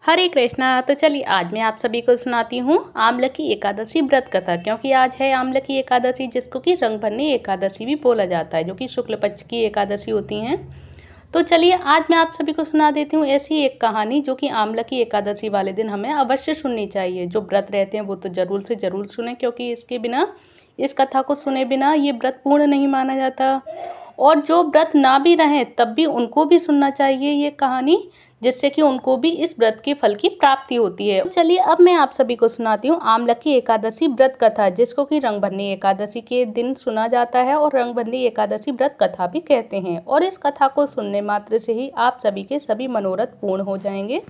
हरे कृष्णा। तो चलिए आज मैं आप सभी को सुनाती हूँ आमलकी एकादशी व्रत कथा, क्योंकि आज है आमलकी एकादशी, जिसको कि रंगभरनी एकादशी भी बोला जाता है, जो कि शुक्ल पक्ष की एकादशी होती हैं। तो चलिए आज मैं आप सभी को सुना देती हूँ ऐसी एक कहानी, जो कि आमलकी एकादशी वाले दिन हमें अवश्य सुननी चाहिए। जो व्रत रहते हैं वो तो ज़रूर से ज़रूर सुने, क्योंकि इसके बिना, इस कथा को सुने बिना ये व्रत पूर्ण नहीं माना जाता। और जो व्रत ना भी रहें तब भी उनको भी सुनना चाहिए ये कहानी, जिससे कि उनको भी इस व्रत के फल की प्राप्ति होती है। चलिए अब मैं आप सभी को सुनाती हूँ आमलकी एकादशी व्रत कथा, जिसको कि रंगभरनी एकादशी के दिन सुना जाता है और रंगभरनी एकादशी व्रत कथा भी कहते हैं। और इस कथा को सुनने मात्र से ही आप सभी के सभी मनोरथ पूर्ण हो जाएंगे।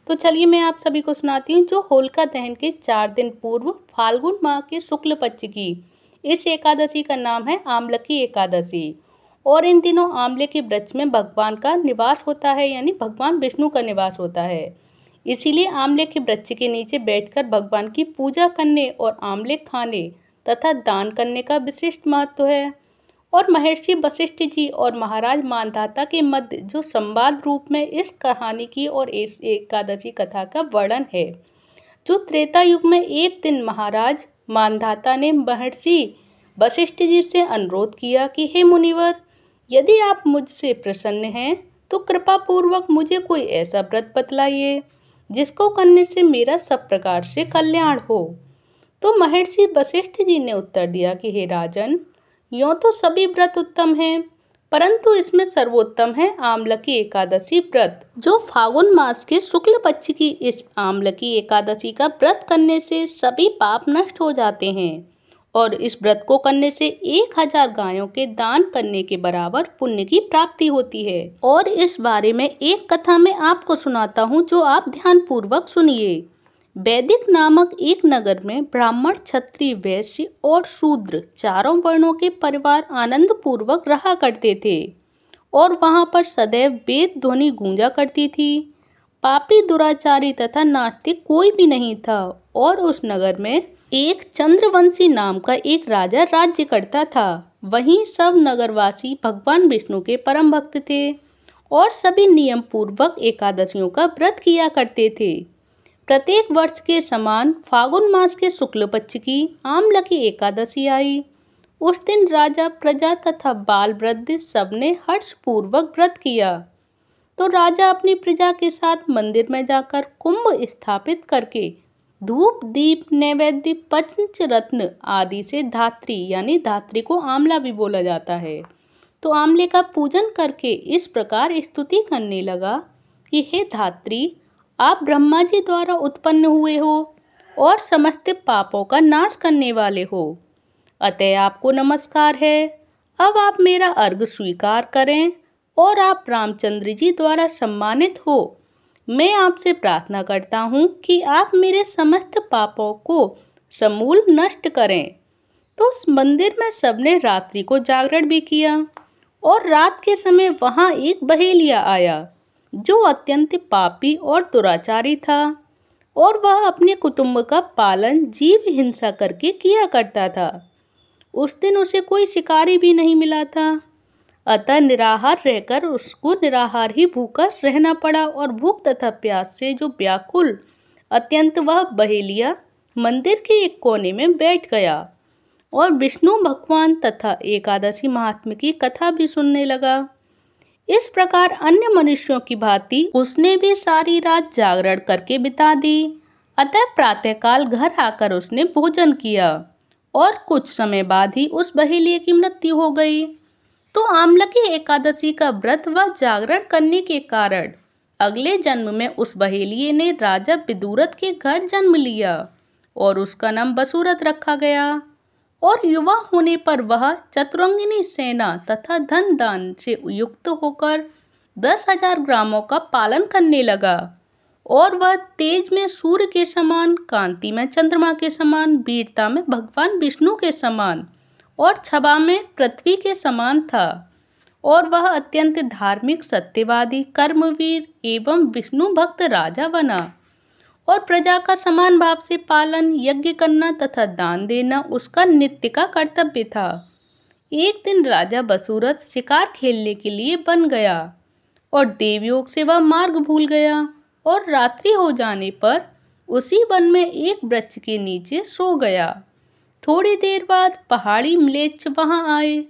तो चलिए मैं आप सभी को सुनाती हूँ। जो होलिका दहन के 4 दिन पूर्व फाल्गुन माह के शुक्ल पक्ष की इस एकादशी का नाम है आमलकी एकादशी। और इन दिनों आंवले के वृक्ष में भगवान का निवास होता है, यानी भगवान विष्णु का निवास होता है। इसीलिए आंवले के वृक्ष के नीचे बैठकर भगवान की पूजा करने और आंवले खाने तथा दान करने का विशिष्ट महत्व है। और महर्षि वशिष्ठ जी और महाराज मानधाता के मध्य जो संवाद रूप में इस कहानी की और इस एकादशी कथा का वर्णन है। जो त्रेता युग में एक दिन महाराज मानधाता ने महर्षि वशिष्ठ जी से अनुरोध किया कि हे मुनिवर, यदि आप मुझसे प्रसन्न हैं तो कृपा पूर्वक मुझे कोई ऐसा व्रत बतलाइए जिसको करने से मेरा सब प्रकार से कल्याण हो। तो महर्षि वशिष्ठ जी ने उत्तर दिया कि हे राजन, यों तो सभी व्रत उत्तम हैं, परंतु इसमें सर्वोत्तम है आमलकी एकादशी व्रत। जो फागुन मास के शुक्ल पक्ष की इस आमलकी एकादशी का व्रत करने से सभी पाप नष्ट हो जाते हैं और इस व्रत को करने से 1000 गायों के दान करने के बराबर पुण्य की प्राप्ति होती है। और इस बारे में एक कथा मैं आपको सुनाता हूँ, जो आप ध्यान पूर्वक सुनिए। वैदिक नामक एक नगर में ब्राह्मण, क्षत्रिय, वैश्य और शूद्र चारों वर्णों के परिवार आनंद पूर्वक रहा करते थे और वहां पर सदैव वेद ध्वनि गूंजा करती थी। पापी, दुराचारी तथा नास्तिक कोई भी नहीं था। और उस नगर में एक चंद्रवंशी नाम का एक राजा राज्य करता था। वहीं सब नगरवासी भगवान विष्णु के परम भक्त थे और सभी नियम पूर्वक एकादशियों का व्रत किया करते थे। प्रत्येक वर्ष के समान फागुन मास के शुक्ल पक्ष की आमलकी एकादशी आई। उस दिन राजा, प्रजा तथा बाल वृद्ध सबने हर्ष पूर्वक व्रत किया। तो राजा अपनी प्रजा के साथ मंदिर में जाकर कुंभ स्थापित करके धूप, दीप, नैवेद्य, पंचरत्न आदि से धात्री, यानी धात्री को आंवला भी बोला जाता है, तो आंवले का पूजन करके इस प्रकार स्तुति करने लगा कि हे धात्री, आप ब्रह्मा जी द्वारा उत्पन्न हुए हो और समस्त पापों का नाश करने वाले हो, अतः आपको नमस्कार है। अब आप मेरा अर्घ स्वीकार करें और आप रामचंद्र जी द्वारा सम्मानित हो। मैं आपसे प्रार्थना करता हूँ कि आप मेरे समस्त पापों को समूल नष्ट करें। तो उस मंदिर में सबने रात्रि को जागरण भी किया और रात के समय वहाँ एक बहेलिया आया, जो अत्यंत पापी और दुराचारी था और वह अपने कुटुंब का पालन जीव हिंसा करके किया करता था। उस दिन उसे कोई शिकारी भी नहीं मिला था, अतः निराहार रहकर उसको निराहार ही भूखा रहना पड़ा। और भूख तथा प्यास से जो व्याकुल अत्यंत वह बहेलिया मंदिर के एक कोने में बैठ गया और विष्णु भगवान तथा एकादशी महात्म्य की कथा भी सुनने लगा। इस प्रकार अन्य मनुष्यों की भांति उसने भी सारी रात जागरण करके बिता दी। अतः प्रातःकाल घर आकर उसने भोजन किया और कुछ समय बाद ही उस बहेलिये की मृत्यु हो गई। तो आमलकी एकादशी का व्रत व जागरण करने के कारण अगले जन्म में उस बहेलिये ने राजा विदुरथ के घर जन्म लिया और उसका नाम बसूरथ रखा गया। और युवा होने पर वह चतुरंगिनी सेना तथा धन दान से युक्त होकर 10,000 ग्रामों का पालन करने लगा। और वह तेज में सूर्य के समान, कांति में चंद्रमा के समान, वीरता में भगवान विष्णु के समान और छबा में पृथ्वी के समान था। और वह अत्यंत धार्मिक, सत्यवादी, कर्मवीर एवं विष्णु भक्त राजा बना और प्रजा का समान भाव से पालन, यज्ञ करना तथा दान देना उसका नित्य का कर्तव्य था। एक दिन राजा बसूरथ शिकार खेलने के लिए वन गया और देवयोग से वह मार्ग भूल गया और रात्रि हो जाने पर उसी वन में एक वृक्ष के नीचे सो गया। थोड़ी देर बाद पहाड़ी म्लेच्छ वहां आए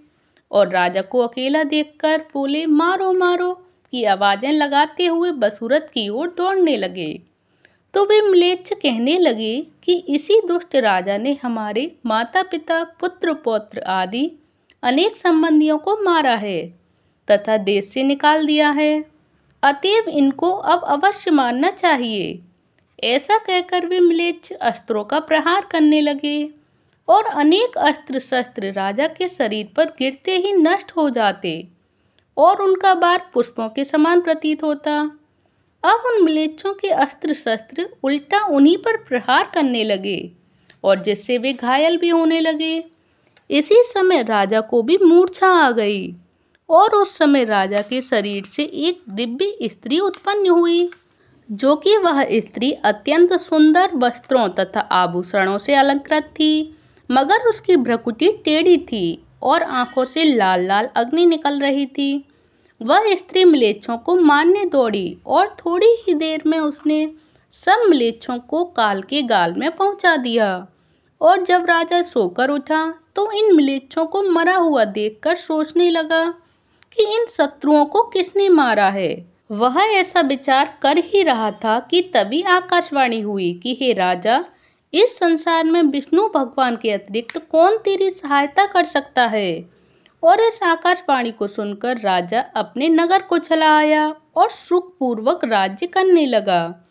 और राजा को अकेला देखकर बोले, मारो मारो की आवाजें लगाते हुए बसूरत की ओर दौड़ने लगे। तो वे म्लेच्छ कहने लगे कि इसी दुष्ट राजा ने हमारे माता पिता पुत्र पौत्र आदि अनेक संबंधियों को मारा है तथा देश से निकाल दिया है, अतएव इनको अब अवश्य मारना चाहिए। ऐसा कहकर वे म्लेच्छ अस्त्रों का प्रहार करने लगे और अनेक अस्त्र शस्त्र राजा के शरीर पर गिरते ही नष्ट हो जाते और उनका बार पुष्पों के समान प्रतीत होता। अब उन म्लेच्छों के अस्त्र शस्त्र उल्टा उन्हीं पर प्रहार करने लगे और जिससे वे घायल भी होने लगे। इसी समय राजा को भी मूर्छा आ गई और उस समय राजा के शरीर से एक दिव्य स्त्री उत्पन्न हुई, जो कि वह स्त्री अत्यंत सुंदर वस्त्रों तथा आभूषणों से अलंकृत थी, मगर उसकी भ्रुकुटी टेढ़ी थी और आंखों से लाल लाल अग्नि निकल रही थी। वह स्त्री म्लेच्छों को मारने दौड़ी और थोड़ी ही देर में उसने सब म्लेच्छों को काल के गाल में पहुंचा दिया। और जब राजा सोकर उठा तो इन म्लेच्छों को मरा हुआ देखकर सोचने लगा कि इन शत्रुओं को किसने मारा है। वह ऐसा विचार कर ही रहा था कि तभी आकाशवाणी हुई कि हे राजा, इस संसार में विष्णु भगवान के अतिरिक्त कौन तेरी सहायता कर सकता है। और इस आकाशवाणी को सुनकर राजा अपने नगर को चला आया और सुखपूर्वक राज्य करने लगा।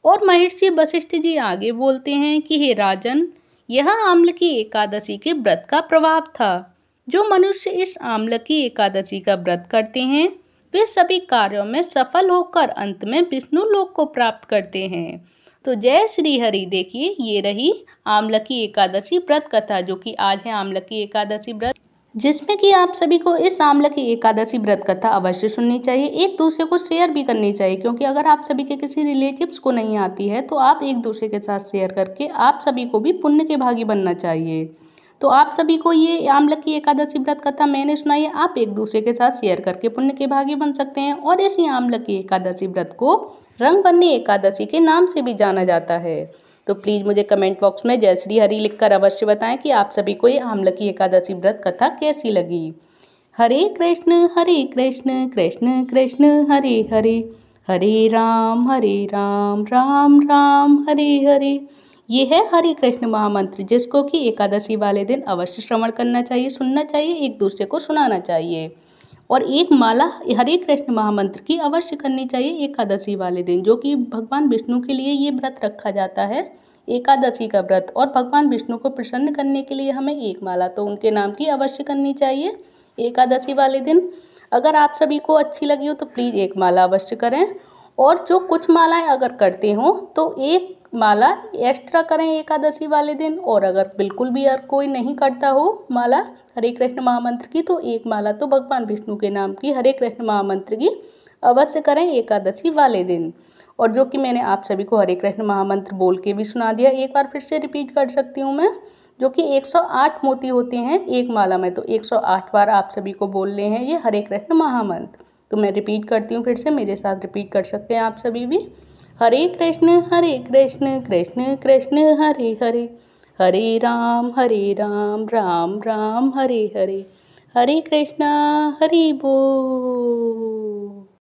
और महर्षि वशिष्ठ जी आगे बोलते हैं कि हे राजन, यह आम्लकी एकादशी के व्रत का प्रभाव था। जो मनुष्य इस आम्लकी एकादशी का व्रत करते हैं वे सभी कार्यों में सफल होकर अंत में विष्णु लोक को प्राप्त करते हैं। तो जय श्री हरि। देखिए, ये रही आम्लकी एकादशी व्रत कथा, जो कि आज है आम्लकी एकादशी व्रत, जिसमें कि आप सभी को इस आम्लकी एकादशी व्रत कथा अवश्य सुननी चाहिए, एक दूसरे को शेयर भी करनी चाहिए, क्योंकि अगर आप सभी के किसी रिलेटिव्स को नहीं आती है तो आप एक दूसरे के साथ शेयर करके आप सभी को भी पुण्य के भागी बनना चाहिए। तो आप सभी को ये आम्लकी एकादशी व्रत कथा मैंने सुनाई है, आप एक दूसरे के साथ शेयर करके पुण्य के भागी बन सकते हैं। और इसी आम्लकी एकादशी व्रत को रंगभरनी एकादशी के नाम से भी जाना जाता है। तो प्लीज़ मुझे कमेंट बॉक्स में जय श्री हरि लिखकर अवश्य बताएं कि आप सभी को ये आम्लकी एकादशी व्रत कथा कैसी लगी। हरे कृष्ण कृष्ण कृष्ण हरे हरे, हरे राम राम राम हरे हरे। ये है हरे कृष्ण महामंत्र, जिसको कि एकादशी वाले दिन अवश्य श्रवण करना चाहिए, सुनना चाहिए, एक दूसरे को सुनाना चाहिए। और एक माला हरे कृष्ण महामंत्र की अवश्य करनी चाहिए एकादशी वाले दिन, जो कि भगवान विष्णु के लिए ये व्रत रखा जाता है, एकादशी का व्रत। और भगवान विष्णु को प्रसन्न करने के लिए हमें एक माला तो उनके नाम की अवश्य करनी चाहिए एकादशी वाले दिन। अगर आप सभी को अच्छी लगी हो तो प्लीज़ एक माला अवश्य करें। और जो कुछ मालाएं अगर करते हो तो एक माला एक्स्ट्रा करें एकादशी वाले दिन। और अगर बिल्कुल भी अगर कोई नहीं करता हो माला हरे कृष्ण महामंत्र की, तो एक माला तो भगवान विष्णु के नाम की हरे कृष्ण महामंत्र की अवश्य करें एकादशी वाले दिन। और जो कि मैंने आप सभी को हरे कृष्ण महामंत्र बोल के भी सुना दिया, एक बार फिर से रिपीट कर सकती हूँ मैं, जो कि 108 मोती होते हैं एक माला में, तो 108 बार आप सभी को बोलने हैं ये हरे कृष्ण महामंत्र। तो मैं रिपीट करती हूँ, फिर से मेरे साथ रिपीट कर सकते हैं आप सभी भी। हरे कृष्ण कृष्ण कृष्ण हरे हरे, हरे राम राम राम हरे हरे, हरे कृष्णा हरि बोल।